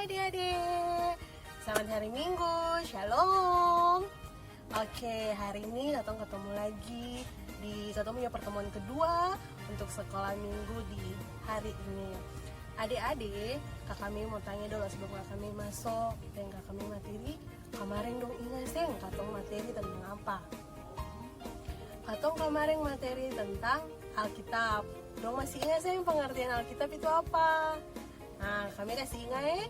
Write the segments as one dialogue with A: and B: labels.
A: adik-adik, selamat hari Minggu, shalom. Oke, hari ini Katong ketemu lagi di Katong punya pertemuan kedua untuk sekolah minggu di hari ini. Adik-adik, Kak kami mau tanya dulu sebelum Kak kami masuk dan Kak kami materi. Kemarin dong ingat sih, Katong materi tentang apa? Katong kemarin materi tentang Alkitab. Dong masih ingat sih pengertian Alkitab itu apa? Nah, kami kasih ingat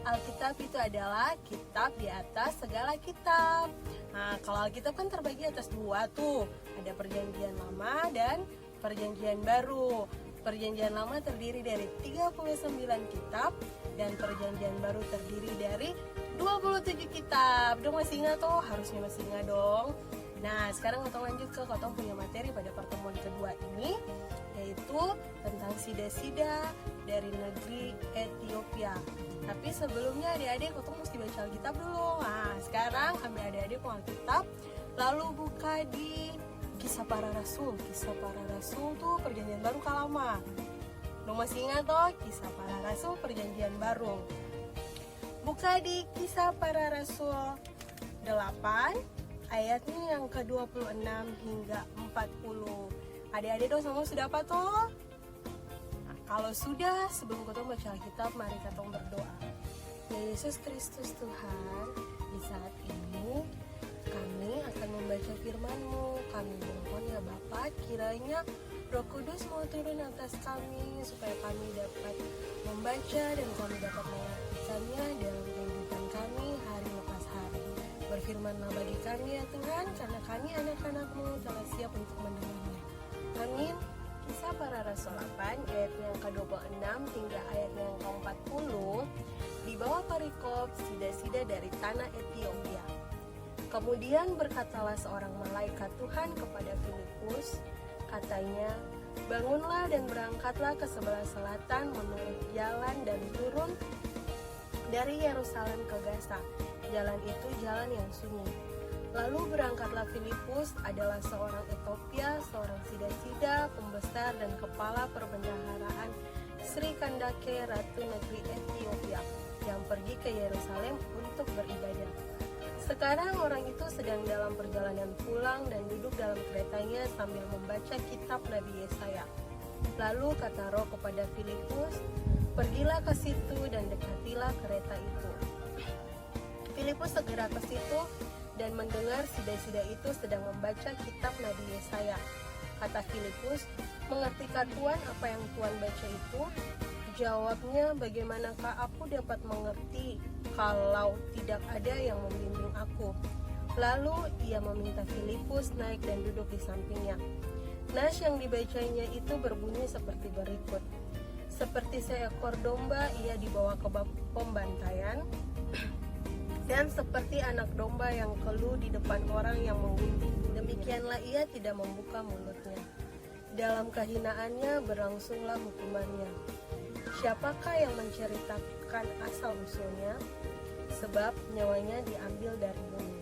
A: Alkitab itu adalah kitab di atas segala kitab. Nah, kalau Alkitab kan terbagi atas dua tuh. Ada perjanjian lama dan perjanjian baru. Perjanjian lama terdiri dari 39 kitab dan perjanjian baru terdiri dari 27 kitab. Dong masih ingat tuh? Harusnya masih ingat dong. Nah, sekarang kita lanjut ke Katong punya materi pada pertemuan kedua ini, yaitu tentang sida-sida dari negeri Ethiopia. Tapi sebelumnya adik-adik Katong mesti baca Alkitab dulu. Nah, sekarang ambil adik-adik Alkitab, lalu buka di Kisah Para Rasul. Kisah Para Rasul tuh perjanjian baru kah lama? Lo masih ingat toh? Kisah Para Rasul perjanjian baru. Buka di Kisah Para Rasul 8 ayatnya yang ke-26 hingga 40. Adik-adik dong semua sudah apa toh? Nah, kalau sudah, sebelum kita baca Alkitab, mari kita berdoa. Ya Yesus Kristus Tuhan, di saat ini kami akan membaca firman-Mu. Kami mohon ya Bapa, kiranya Roh Kudus mau turun atas kami supaya kami dapat membaca dan kami dapat mengartikannya dalam kehidupan kami hari lepas hari. Berfirmanlah bagi kami ya Tuhan, karena kami anak-anak-Mu telah siap untuk mendengarnya. Amin. Kisah Para Rasul 8 ayat yang ke-26 hingga ayat yang ke-40 di bawah perikop sida-sida dari tanah Ethiopia. Kemudian berkatalah seorang malaikat Tuhan kepada Filipus, katanya, bangunlah dan berangkatlah ke sebelah selatan menurut jalan dan turun dari Yerusalem ke Gaza. Jalan itu jalan yang sunyi. Lalu berangkatlah Filipus, adalah seorang Ethiopia, seorang sida-sida, pembesar dan kepala perbendaharaan Sri Kandake, Ratu Negeri Ethiopia, yang pergi ke Yerusalem untuk beribadah. Sekarang orang itu sedang dalam perjalanan pulang dan duduk dalam keretanya sambil membaca kitab Nabi Yesaya. Lalu kata Roh kepada Filipus, pergilah ke situ dan dekatilah kereta itu. Filipus segera ke situ dan mendengar sida-sida itu sedang membaca kitab Nabi Yesaya. Kata Filipus, mengertikah Tuhan apa yang Tuhan baca itu? Jawabnya, bagaimanakah aku dapat mengerti kalau tidak ada yang membimbing aku? Lalu ia meminta Filipus naik dan duduk di sampingnya. Nas yang dibacanya itu berbunyi seperti berikut. Seperti seekor domba ia dibawa ke pembantaian, dan seperti anak domba yang keluh di depan orang yang menggunting, demikianlah ia tidak membuka mulutnya. Dalam kehinaannya berlangsunglah hukumannya. Siapakah yang menceritakan asal-usulnya? Sebab nyawanya diambil dari bumi.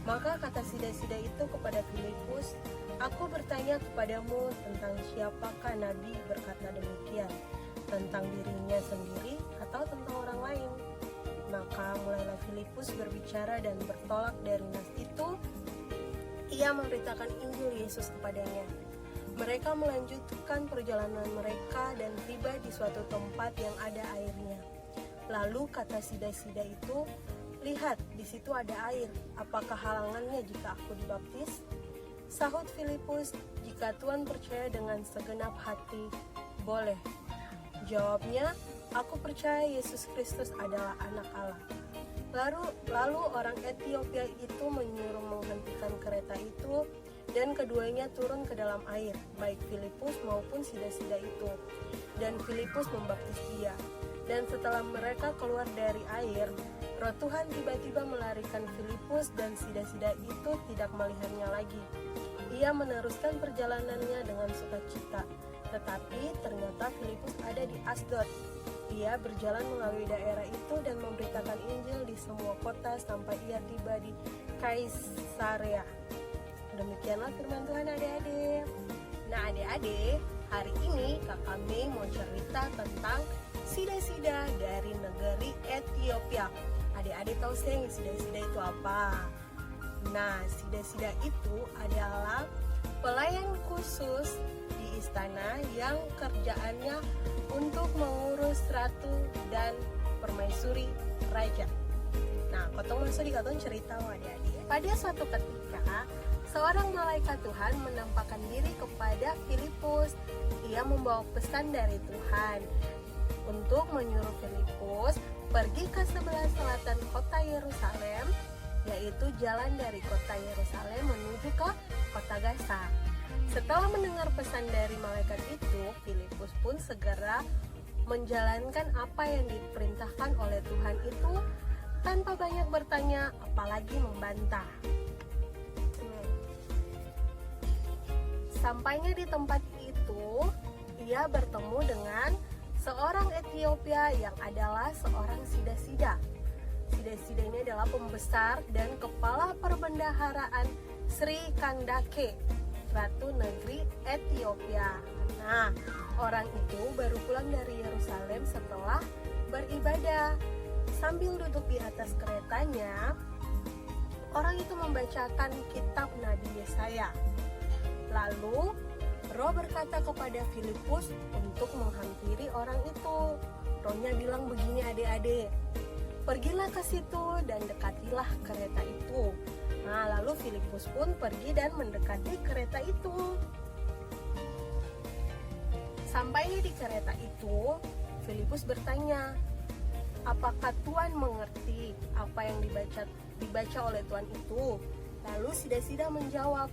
A: Maka kata sida-sida itu kepada Filipus, aku bertanya kepadamu tentang siapakah Nabi berkata demikian, tentang dirinya sendiri atau tentang orang lain? Maka mulailah Filipus berbicara dan bertolak dari nas itu, ia memberitakan Injil Yesus kepadanya. Mereka melanjutkan perjalanan mereka dan tiba di suatu tempat yang ada airnya. Lalu kata sida-sida itu, lihat, di situ ada air. Apakah halangannya jika aku dibaptis? Sahut Filipus, jika Tuhan percaya dengan segenap hati, boleh. Jawabnya, aku percaya Yesus Kristus adalah anak Allah. Lalu orang Ethiopia itu menyuruh menghentikan kereta itu, dan keduanya turun ke dalam air, baik Filipus maupun sida-sida itu. Dan Filipus membaptis dia. Dan setelah mereka keluar dari air, Roh Tuhan tiba-tiba melarikan Filipus dan sida-sida itu tidak melihatnya lagi. Ia meneruskan perjalanannya dengan sukacita. Tetapi ternyata Filipus ada di Asdod. Ia berjalan melalui daerah itu dan memberitakan Injil di semua kota sampai ia tiba di Kaisarea. Demikianlah firman Tuhan adik-adik. Nah adik-adik, hari ini Kak kami mau cerita tentang sida-sida dari negeri Ethiopia. Adik-adik tahu sih sida-sida itu apa? Nah, sida-sida itu adalah pelayan khusus di istana yang kerjaannya untuk mengurus ratu dan permaisuri raja. Nah, kotong masuk di kotong cerita adik-adik. Pada suatu ketika, seorang malaikat Tuhan menampakkan diri kepada Filipus. Ia membawa pesan dari Tuhan untuk menyuruh Filipus pergi ke sebelah selatan kota Yerusalem, yaitu jalan dari kota Yerusalem menuju ke kota Gaza. Setelah mendengar pesan dari malaikat itu, Filipus pun segera menjalankan apa yang diperintahkan oleh Tuhan itu tanpa banyak bertanya, apalagi membantah. Sampainya di tempat itu, ia bertemu dengan seorang Ethiopia yang adalah seorang sida-sida. Sida-sida ini adalah pembesar dan kepala perbendaharaan Sri Kandake, Ratu Negeri Ethiopia. Nah, orang itu baru pulang dari Yerusalem setelah beribadah. Sambil duduk di atas keretanya, orang itu membacakan kitab Nabi Yesaya. Lalu, Roh berkata kepada Filipus untuk menghampiri orang itu. Rohnya bilang begini adik-adik, pergilah ke situ dan dekatilah kereta itu. Nah, lalu Filipus pun pergi dan mendekati kereta itu. Sampainya di kereta itu, Filipus bertanya, apakah Tuhan mengerti apa yang dibaca oleh Tuhan itu? Lalu sida-sida menjawab,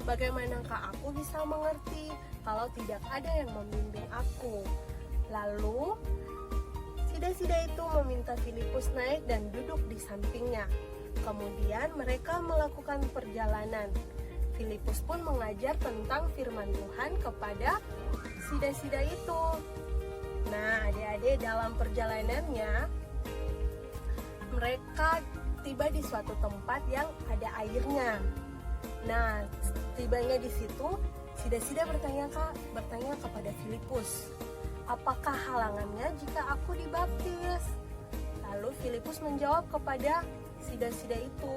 A: bagaimanakah aku bisa mengerti kalau tidak ada yang membimbing aku? Lalu sida-sida itu meminta Filipus naik dan duduk di sampingnya. Kemudian mereka melakukan perjalanan. Filipus pun mengajar tentang firman Tuhan kepada sida-sida itu. Nah, adik-adik, dalam perjalanannya mereka tiba di suatu tempat yang ada airnya. Nah, tibanya di situ, sida-sida bertanya kepada Filipus, apakah halangannya jika aku dibaptis? Lalu Filipus menjawab kepada sida-sida itu,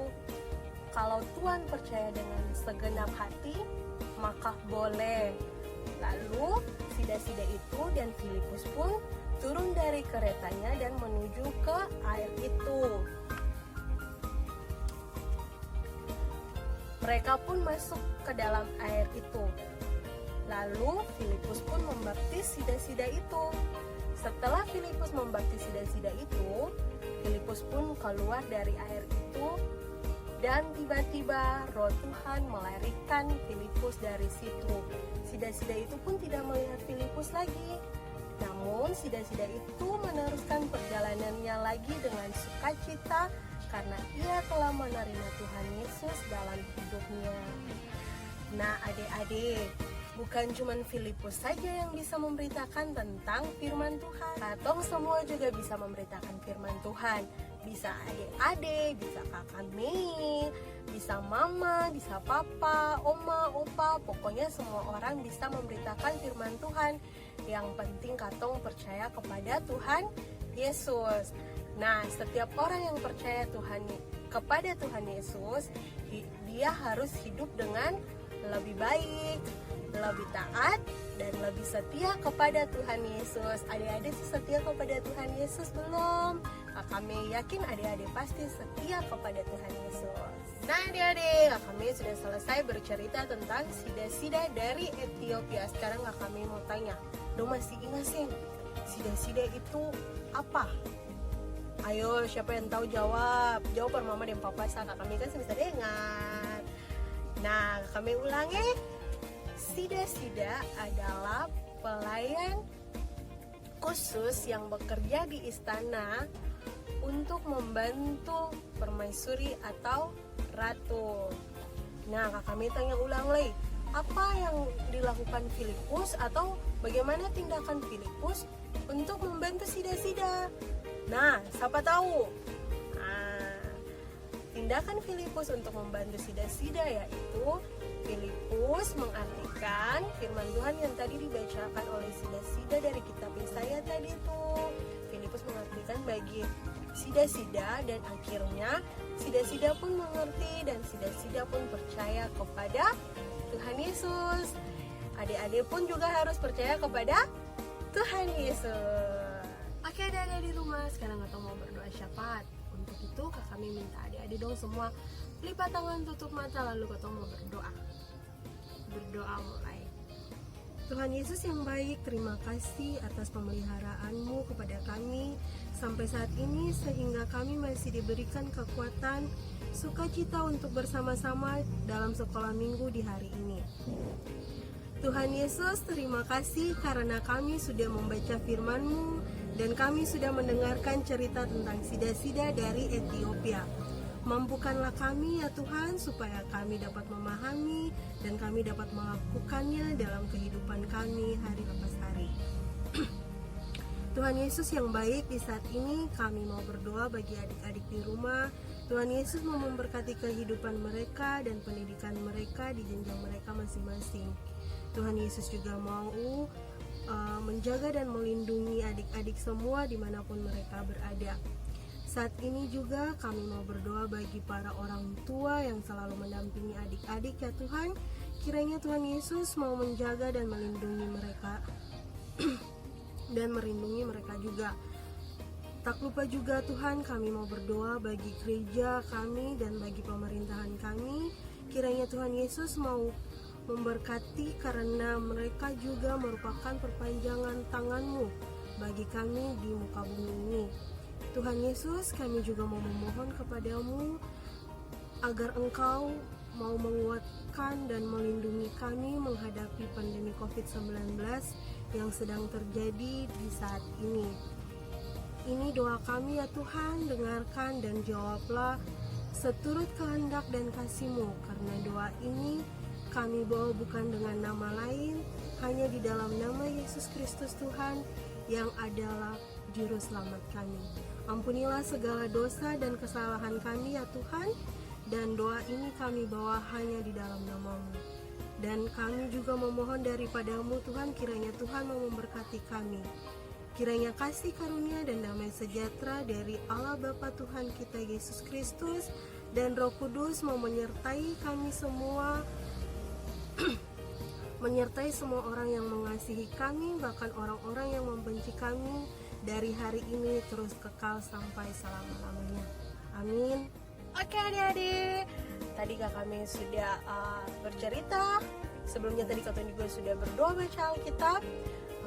A: kalau Tuhan percaya dengan segenap hati, maka boleh. Lalu sida-sida itu dan Filipus pun turun dari keretanya dan menuju ke air itu. Mereka pun masuk ke dalam air itu. Lalu Filipus pun membaptis sida-sida itu. Setelah Filipus membaptis sida-sida itu, Filipus pun keluar dari air itu, dan tiba-tiba Roh Tuhan melarikan Filipus dari situ. Sida-sida itu pun tidak melihat Filipus lagi. Namun sida-sida itu meneruskan perjalanannya lagi dengan sukacita karena ia telah menerima Tuhan Yesus dalam hidupnya. Nah, adik-adik, bukan cuma Filipus saja yang bisa memberitakan tentang firman Tuhan. Katong semua juga bisa memberitakan firman Tuhan. Bisa adik-adik, bisa kakak Mei, bisa mama, bisa papa, oma, opa. Pokoknya semua orang bisa memberitakan firman Tuhan. Yang penting katong percaya kepada Tuhan Yesus. Nah, setiap orang yang percaya kepada Tuhan Yesus, dia harus hidup dengan lebih baik, lebih taat, dan lebih setia kepada Tuhan Yesus. Adik-adik setia kepada Tuhan Yesus belum? Kami yakin adik-adik pasti setia kepada Tuhan Yesus. Nah adik-adik, kami sudah selesai bercerita tentang sida-sida dari Ethiopia. Sekarang kami mau tanya, lo masih ingat sih sida-sida itu apa? Ayo, siapa yang tahu jawab? Jawab per mama dan papa, saat kami kan bisa dengar. Nah, kami ulangi. Sida-sida adalah pelayan khusus yang bekerja di istana untuk membantu permaisuri atau ratu. Nah, kami tanya ulang lagi, apa yang dilakukan Filipus atau bagaimana tindakan Filipus untuk membantu sida-sida? Nah, siapa tahu? Tindakan Filipus untuk membantu sida-sida yaitu Filipus mengartikan melanjutkan firman Tuhan yang tadi dibacakan oleh Sida-Sida dari kitab Yesaya tadi tuh. Filipus mengartikan bagi Sida-Sida dan akhirnya Sida-Sida pun mengerti dan Sida-Sida pun percaya kepada Tuhan Yesus. Adik-adik pun juga harus percaya kepada Tuhan Yesus. Oke, adik-adik di rumah, sekarang Kak mau berdoa syafaat. Untuk itu kami minta adik-adik dong semua lipat tangan, tutup mata, lalu Kak mau berdoa. Berdoa mulai. Tuhan Yesus yang baik, terima kasih atas pemeliharaanmu kepada kami sampai saat ini sehingga kami masih diberikan kekuatan, sukacita untuk bersama-sama dalam sekolah minggu di hari ini. Tuhan Yesus, terima kasih karena kami sudah membaca firman-Mu dan kami sudah mendengarkan cerita tentang Sida-Sida dari Ethiopia. Mampukanlah kami ya Tuhan supaya kami dapat memahami dan kami dapat melakukannya dalam kehidupan kami hari lepas hari. Tuhan Yesus yang baik, di saat ini kami mau berdoa bagi adik-adik di rumah. Tuhan Yesus mau memberkati kehidupan mereka dan pendidikan mereka di jenjang mereka masing-masing. Tuhan Yesus juga mau menjaga dan melindungi adik-adik semua dimanapun mereka berada. Saat ini juga kami mau berdoa bagi para orang tua yang selalu mendampingi adik-adik ya Tuhan. Kiranya Tuhan Yesus mau menjaga dan melindungi mereka dan melindungi mereka juga. Tak lupa juga Tuhan, kami mau berdoa bagi gereja kami dan bagi pemerintahan kami. Kiranya Tuhan Yesus mau memberkati karena mereka juga merupakan perpanjangan tangan-Mu bagi kami di muka bumi ini. Tuhan Yesus, kami juga mau memohon kepadamu agar Engkau mau menguatkan dan melindungi kami menghadapi pandemi COVID-19 yang sedang terjadi di saat ini. Ini doa kami ya Tuhan, dengarkan dan jawablah seturut kehendak dan kasih-Mu, karena doa ini kami bawa bukan dengan nama lain, hanya di dalam nama Yesus Kristus Tuhan yang adalah Juru Selamat kami. Ampunilah segala dosa dan kesalahan kami ya Tuhan, dan doa ini kami bawa hanya di dalam nama-Mu. Dan kami juga memohon daripada-Mu Tuhan, kiranya Tuhan mau memberkati kami. Kiranya kasih karunia dan damai sejahtera dari Allah Bapa Tuhan kita Yesus Kristus dan Roh Kudus mau menyertai kami semua, menyertai semua orang yang mengasihi kami, bahkan orang-orang yang membenci kami, dari hari ini terus kekal sampai selama-lamanya. Amin. Oke adik-adik, tadi kami sudah bercerita. Sebelumnya tadi Kak juga sudah berdoa baca Alkitab.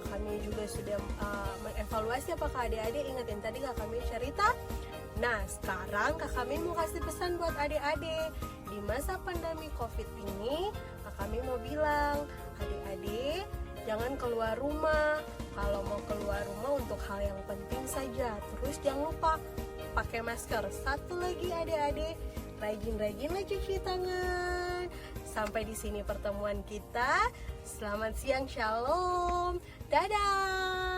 A: Kami juga sudah mengevaluasi apakah adik-adik ingat yang tadi kami cerita. Nah sekarang kami mau kasih pesan buat adik-adik. Di masa pandemi COVID ini kami mau bilang, adik-adik jangan keluar rumah. Kalau mau keluar rumah untuk hal yang penting saja. Terus jangan lupa pakai masker. Satu lagi adik-adik, rajin-rajinlah cuci tangan. Sampai di sini pertemuan kita. Selamat siang, shalom. Dadah.